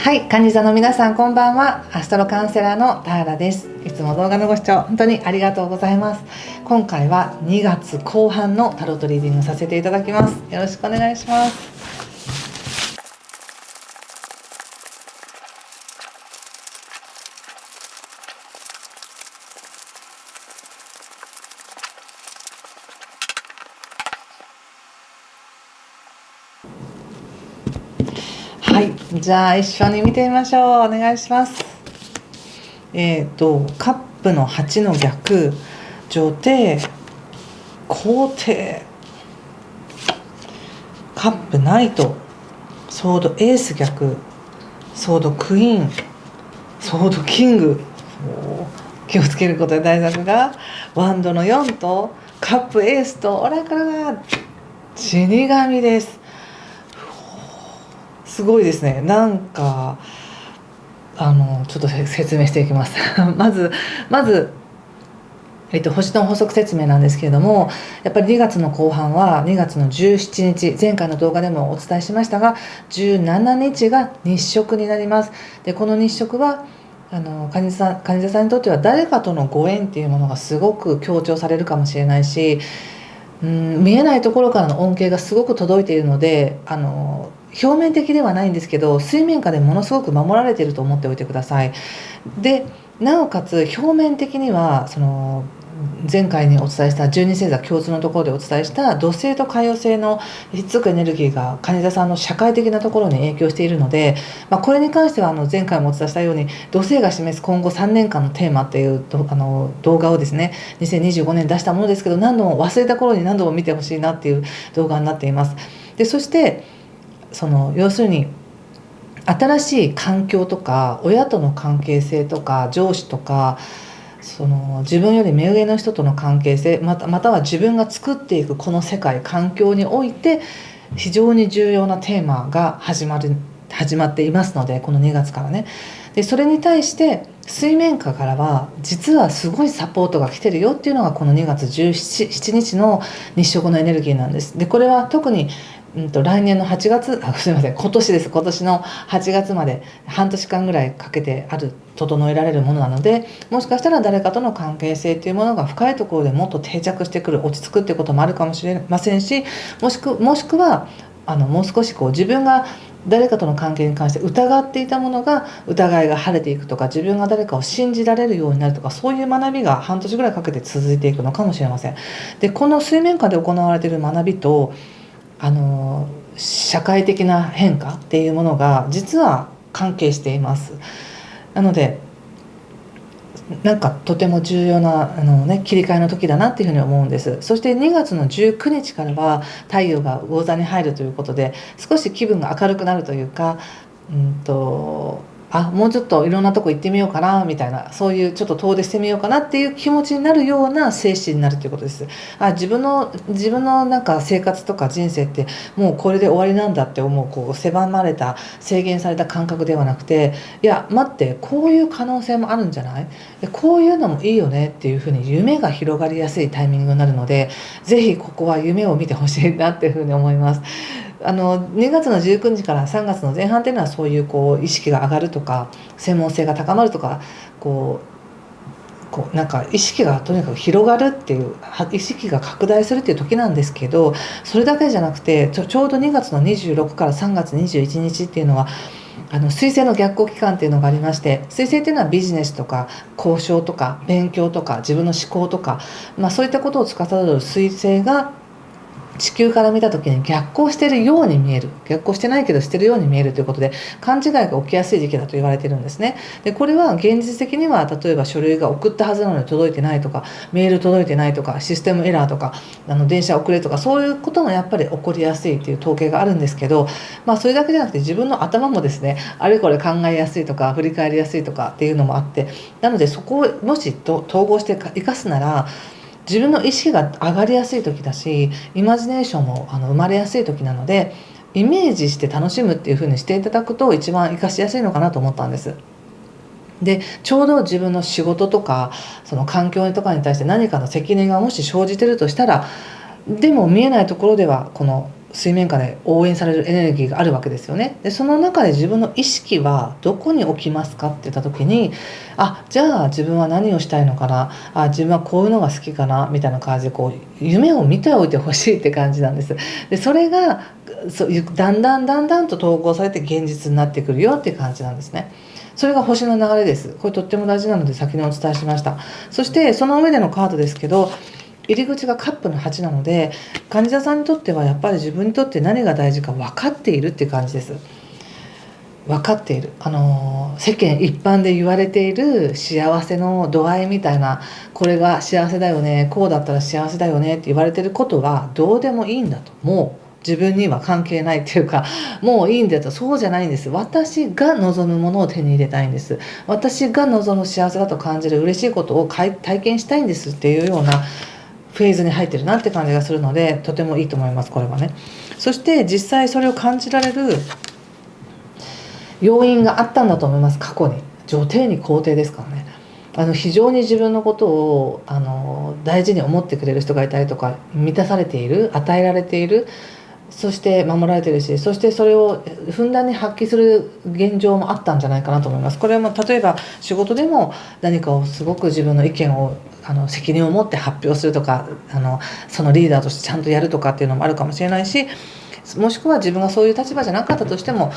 はい、幹事座の皆さんこんばんは。アストロカウンセラーの田原です。いつも動画のご視聴本当にありがとうございます。今回は2月後半のタロットリーディングさせていただきます。よろしくお願いします。はい、じゃあ一緒に見てみましょう。お願いします。カップの8の逆、女帝、皇帝、カップナイト、ソードエース逆、ソードクイーン、ソードキング、気をつけることで大作がワンドの4とカップエースとオラクルが死神です。すごいですね。なんかちょっと説明していきますまず、星の法則説明なんですけれども、やっぱり2月の後半は2月の17日、前回の動画でもお伝えしましたが、17日が日食になります。でこの日食は患者さんにとっては誰かとのご縁っていうものがすごく強調されるかもしれないし、見えないところからの恩恵がすごく届いているので、表面的ではないんですけど、水面下でものすごく守られていると思っておいてください。でなおかつ表面的には前回にお伝えした12星座共通のところでお伝えした土星と海王星のひっつくエネルギーが蟹座さんの社会的なところに影響しているので、これに関しては前回もお伝えしたように土星が示す今後3年間のテーマっていう動画をですね2025年出したものですけど、何度も忘れた頃に何度も見てほしいなっていう動画になっています。でそして要するに新しい環境とか親との関係性とか上司とか自分より目上の人との関係性、または自分が作っていくこの世界環境において非常に重要なテーマが始まっていますので、この2月からね。でそれに対して水面下からは実はすごいサポートが来てるよっていうのがこの2月17日の日食のエネルギーなんです。でこれは特に来年の8月すいません今年です。今年の8月まで半年間ぐらいかけて整えられるものなので、もしかしたら誰かとの関係性というものが深いところでもっと定着してくる、落ち着くっていうこともあるかもしれませんし、もしくはもう少し自分が誰かとの関係に関して疑っていたものが疑いが晴れていくとか、自分が誰かを信じられるようになるとか、そういう学びが半年ぐらいかけて続いていくのかもしれません。でこの水面下で行われている学びと社会的な変化っていうものが実は関係しています。なのでなんかとても重要な切り替えの時だなっていうふうに思うんです。そして2月の19日からは太陽が魚座に入るということで、少し気分が明るくなるというか、もうちょっといろんなとこ行ってみようかなみたいな、そういうちょっと遠出してみようかなっていう気持ちになるような精神になるということです。自分のなんか生活とか人生ってもうこれで終わりなんだって思う狭まれた制限された感覚ではなくて、いや待って、こういう可能性もあるんじゃない、こういうのもいいよねっていうふうに夢が広がりやすいタイミングになるので、ぜひここは夢を見てほしいなっていうふうに思います。2月の19日から3月の前半っていうのはそういう意識が上がるとか専門性が高まるとかなんか意識がとにかく広がるっていう意識が拡大するっていう時なんですけど、それだけじゃなくてちょうど2月の26から3月21日っていうのは水星の逆行期間っていうのがありまして、水星っていうのはビジネスとか交渉とか勉強とか自分の思考とか、そういったことを司る水星が地球から見た時に逆行しているように見える、逆行してないけどしてるように見えるということで勘違いが起きやすい時期だと言われているんですね。でこれは現実的には例えば書類が送ったはずなのに届いてないとか、メール届いてないとか、システムエラーとか電車遅れとか、そういうこともやっぱり起こりやすいという統計があるんですけど、それだけじゃなくて自分の頭もですね、あれこれ考えやすいとか振り返りやすいとかっていうのもあって、なのでそこをもし統合して生かすなら、自分の意識が上がりやすい時だし、イマジネーションも生まれやすい時なので、イメージして楽しむっていう風にしていただくと一番活かしやすいのかなと思ったんです。でちょうど自分の仕事とかその環境とかに対して何かの責任がもし生じてるとしたら、でも見えないところではこの水面下で応援されるエネルギーがあるわけですよね。でその中で自分の意識はどこに置きますかって言った時に、じゃあ自分は何をしたいのかな、自分はこういうのが好きかなみたいな感じでこう夢を見ておいてほしいって感じなんです。でそれがだんだんと統合されて現実になってくるよっていう感じなんですね。それが星の流れです。これとっても大事なので先にお伝えしました。そしてその上でのカードですけど、入り口がカップの8なので、患者さんにとってはやっぱり自分にとって何が大事か分かっているっていう感じです。分かっている、世間一般で言われている幸せの度合いみたいな、これが幸せだよね、こうだったら幸せだよねって言われてることはどうでもいいんだと、もう自分には関係ないっていうか、もういいんだと。そうじゃないんです。私が望むものを手に入れたいんです。私が望む幸せだと感じる嬉しいことを体験したいんですっていうようなフェーズに入ってるなって感じがするので、とてもいいと思います、これはね。そして実際それを感じられる要因があったんだと思います。過去に女帝に皇帝ですからね。非常に自分のことを大事に思ってくれる人がいたりとか、満たされている、与えられている、そして守られているし、そしてそれをふんだんに発揮する現状もあったんじゃないかなと思います。これはもう例えば仕事でも何かをすごく自分の意見を責任を持って発表するとか、そのリーダーとしてちゃんとやるとかっていうのもあるかもしれないし、もしくは自分がそういう立場じゃなかったとしても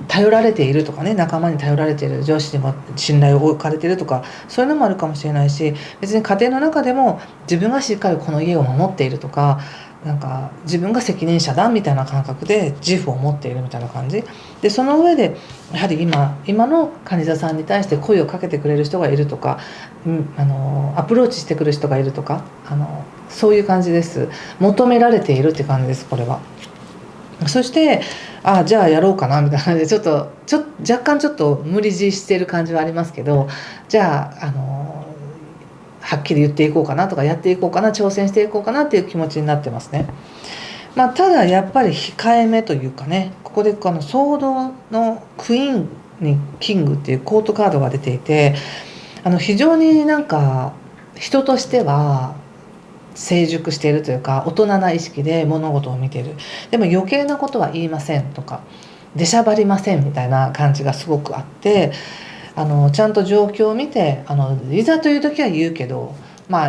頼られているとかね、仲間に頼られている、上司にも信頼を置かれているとか、そういうのもあるかもしれないし、別に家庭の中でも自分がしっかりこの家を守っているとか、なんか自分が責任者だみたいな感覚で自負を持っているみたいな感じで、その上でやはり今の患者さんに対して声をかけてくれる人がいるとか、アプローチしてくる人がいるとか、そういう感じです。求められているって感じです、これは。そしてじゃあやろうかなみたいな感じで、若干ちょっと無理強いしている感じはありますけど、じゃあはっきり言っていこうかなとか、やっていこうかな、挑戦していこうかなっていう気持ちになってますね。ただやっぱり控えめというかね、ここでソードのクイーンにキングっていうコートカードが出ていて、非常になんか人としては成熟しているというか、大人な意識で物事を見ている。でも余計なことは言いませんとか、出しゃばりませんみたいな感じがすごくあって、ちゃんと状況を見て、いざという時は言うけど、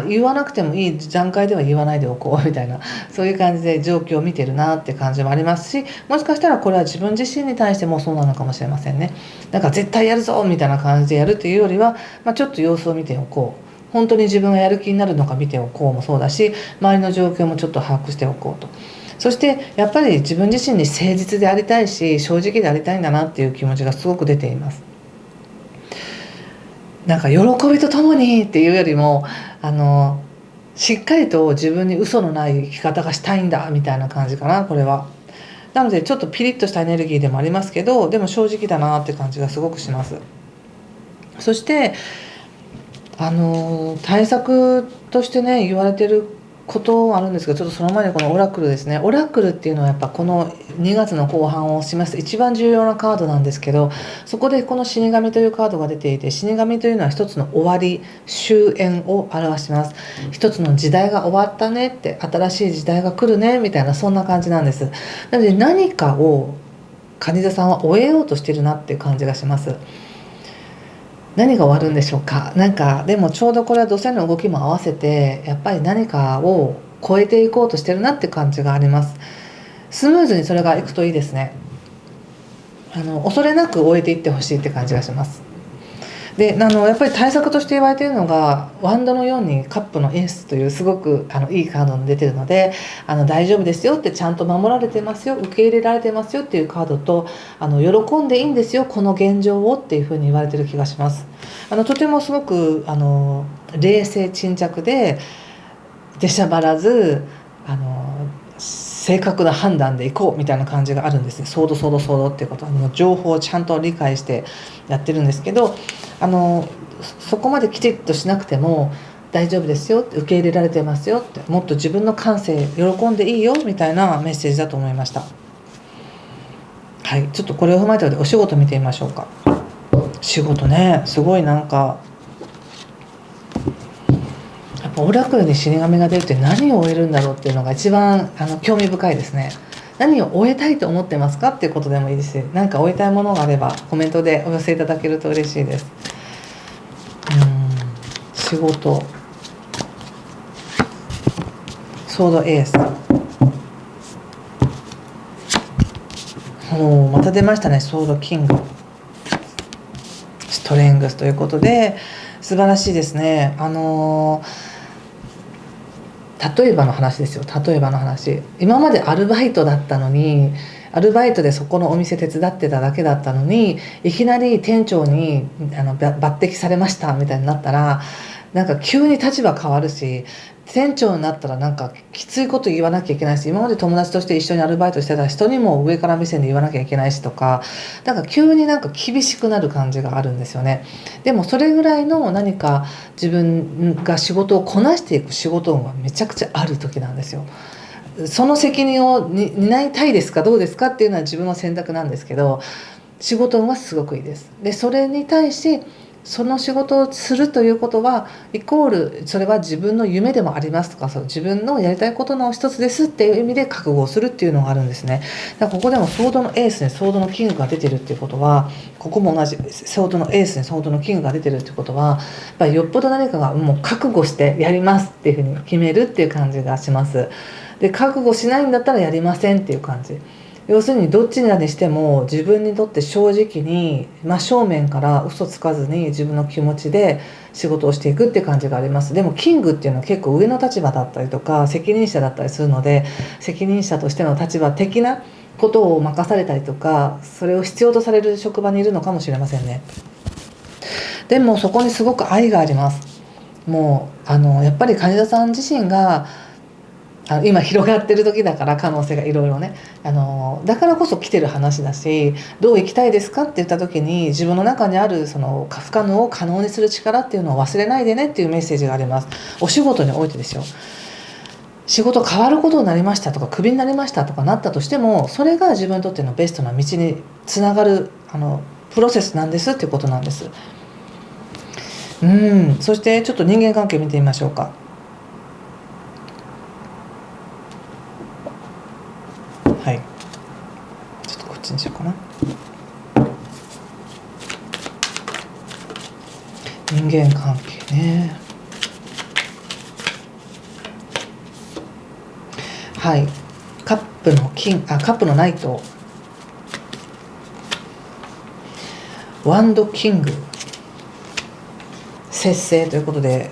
言わなくてもいい段階では言わないでおこうみたいな、そういう感じで状況を見てるなって感じもありますし、もしかしたらこれは自分自身に対してもそうなのかもしれませんね。なんか絶対やるぞみたいな感じでやるというよりは、ちょっと様子を見ておこう、本当に自分がやる気になるのか見ておこうもそうだし、周りの状況もちょっと把握しておこうと。そしてやっぱり自分自身に誠実でありたいし、正直でありたいんだなっていう気持ちがすごく出ています。なんか喜びとともにっていうよりも、しっかりと自分に嘘のない生き方がしたいんだみたいな感じかな、これは。なのでちょっとピリッとしたエネルギーでもありますけど、でも正直だなって感じがすごくします。そして対策としてね言われてることはあるんですけど、ちょっとその前にこのオラクルですね。オラクルっていうのはやっぱこの2月の後半を示す一番重要なカードなんですけど、そこでこの死神というカードが出ていて、死神というのは一つの終わり、終焉を表します。一つの時代が終わったねって、新しい時代が来るねみたいな、そんな感じなんです。なので何かを蟹座さんは終えようとしてるなっていう感じがします。何が終わるんでしょうか。なんかでもちょうどこれは土星の動きも合わせて、やっぱり何かを超えていこうとしてるなって感じがあります。スムーズにそれがいくといいですね。恐れなく終えていってほしいって感じがします。でやっぱり対策として言われているのが、ワンドのようにカップのエースというすごくいいカードに出てるので、大丈夫ですよって、ちゃんと守られてますよ、受け入れられてますよっていうカードと、喜んでいいんですよこの現状をっていうふうに言われてる気がします。とてもすごく冷静沈着で、出しゃばらず正確な判断でいこうみたいな感じがあるんですね。ソードっていうことは情報をちゃんと理解してやってるんですけど、そこまできちっとしなくても大丈夫ですよって、受け入れられてますよって、もっと自分の感性喜んでいいよみたいなメッセージだと思いました。はい、ちょっとこれを踏まえたのでお仕事見てみましょうか。仕事ね、すごいなんかやっぱオラクルに死神が出るって何を終えるんだろうっていうのが一番興味深いですね。何を終えたいと思ってますかっていうことでもいいですし、何か終えたいものがあればコメントでお寄せいただけると嬉しいです。仕事、ソードエース、また出ましたね。ソードキング、ストレングスということで素晴らしいですね。例えばの話ですよ。例えばの話、今までアルバイトだったのに、アルバイトでそこのお店手伝ってただけだったのに、いきなり店長に抜擢されましたみたいになったら、なんか急に立場変わるし、店長になったらなんかきついこと言わなきゃいけないし、今まで友達として一緒にアルバイトしてた人にも上から目線で言わなきゃいけないしとか、なんか急になんか厳しくなる感じがあるんですよね。でもそれぐらいの何か自分が仕事をこなしていく仕事運はめちゃくちゃある時なんですよ。その責任を担いたいですかどうですかっていうのは自分の選択なんですけど、仕事運はすごくいいです。でそれに対しその仕事をするということはイコールそれは自分の夢でもありますとか、そう自分のやりたいことの一つですっていう意味で覚悟をするっていうのがあるんですね。だからここでもソードのエースにソードのキングが出てるっていうことは、ここも同じソードのエースにソードのキングが出てるっていうことは、やっぱりよっぽど何かがもう覚悟してやりますっていうふうに決めるっていう感じがします。で覚悟しないんだったらやりませんっていう感じ。要するにどっちにしても自分にとって正直に真正面から嘘つかずに自分の気持ちで仕事をしていくっていう感じがあります。でもキングっていうのは結構上の立場だったりとか責任者だったりするので、責任者としての立場的なことを任されたりとか、それを必要とされる職場にいるのかもしれませんね。でもそこにすごく愛があります。もうやっぱり金田さん自身が今広がってる時だから、可能性がいろいろね、だからこそ来てる話だし、どう生きたいですかって言った時に自分の中にあるその不可能を可能にする力っていうのを忘れないでねっていうメッセージがあります。お仕事においてですよ。仕事変わることになりましたとかクビになりましたとかなったとしても、それが自分にとってのベストな道につながるプロセスなんですっていうことなんです。そしてちょっと人間関係見てみましょうか。はい、ちょっとこっちにしようかな。人間関係ね。はい、カップのナイト、ワンドキング、節制ということで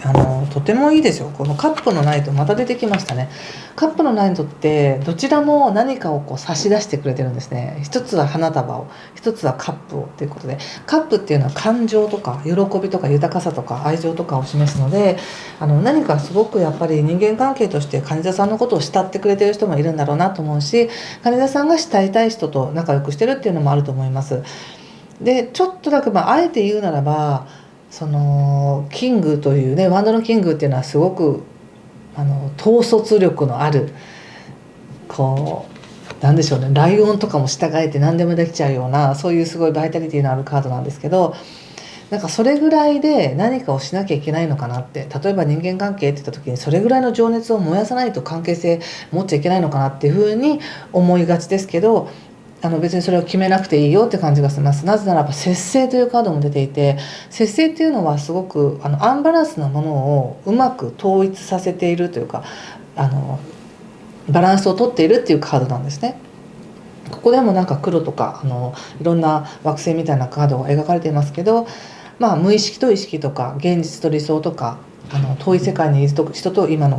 とてもいいですよ。このカップのナイトまた出てきましたね。カップのナイトってどちらも何かをこう差し出してくれてるんですね。一つは花束を、一つはカップをということで、カップっていうのは感情とか喜びとか豊かさとか愛情とかを示すので、何かすごくやっぱり人間関係として金田さんのことを慕ってくれてる人もいるんだろうなと思うし、金田さんが慕いたい人と仲良くしてるっていうのもあると思います。でちょっとだけあえて言うならば、そのキングというね、ワンドのキングっていうのはすごく統率力のある、こうなんでしょうね、ライオンとかも従えて何でもできちゃうような、そういうすごいバイタリティのあるカードなんですけど、なんかそれぐらいで何かをしなきゃいけないのかなって、例えば人間関係って言った時にそれぐらいの情熱を燃やさないと関係性持っちゃいけないのかなっていうふうに思いがちですけど、別にそれを決めなくていいよって感じがします。なぜならば節制というカードも出ていて、節制っていうのはすごくアンバランスなものをうまく統一させているというか、バランスをとっているっていうカードなんですね。ここでもなんか黒とかいろんな惑星みたいなカードが描かれていますけど、無意識と意識とか現実と理想とか遠い世界にいる人と今の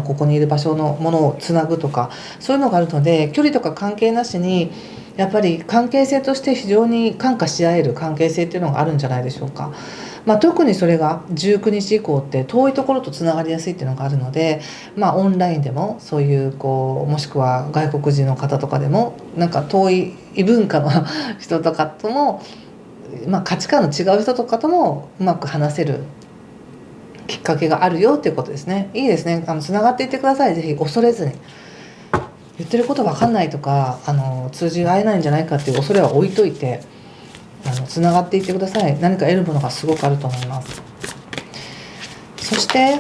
ここにいる場所のものをつなぐとか、そういうのがあるので、距離とか関係なしにやっぱり関係性として非常に感化し合える関係性っていうのがあるんじゃないでしょうか。特にそれが19日以降って遠いところとつながりやすいっていうのがあるので、オンラインでもそういうもしくは外国人の方とかでもなんか遠い異文化の人とかとも、価値観の違う人とかともうまく話せるきっかけがあるよっていうことですね。いいですね。つながっていってください。ぜひ恐れずに。言ってること分かんないとか通じ合えないんじゃないかっていう恐れは置いといてつながっていってください。何か得るものがすごくあると思います。そして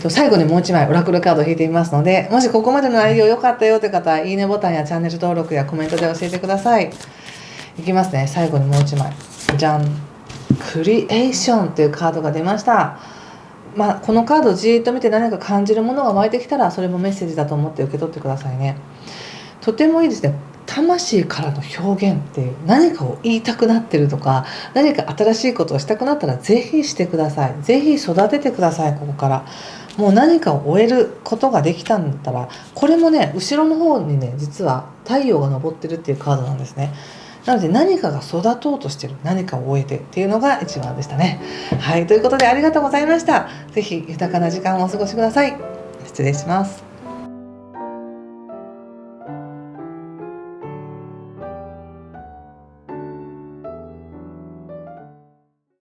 最後にもう1枚オラクルカードを引いてみますので、もしここまでの内容良かったよという方は、いいねボタンやチャンネル登録やコメントで教えてください。いきますね。最後にもう1枚。じゃん。クリエーションというカードが出ました。このカードをじーっと見て何か感じるものが湧いてきたら、それもメッセージだと思って受け取ってくださいね。とてもいいですね。魂からの表現っていう、何かを言いたくなってるとか、何か新しいことをしたくなったらぜひしてください。ぜひ育ててください。ここからもう何かを終えることができたんだったら、これもね、後ろの方にね、実は太陽が昇ってるっていうカードなんですね。なので何かが育とうとしてる、何かを終えてっていうのが一番でしたね。はい、ということでありがとうございました。ぜひ豊かな時間をお過ごしください。失礼します。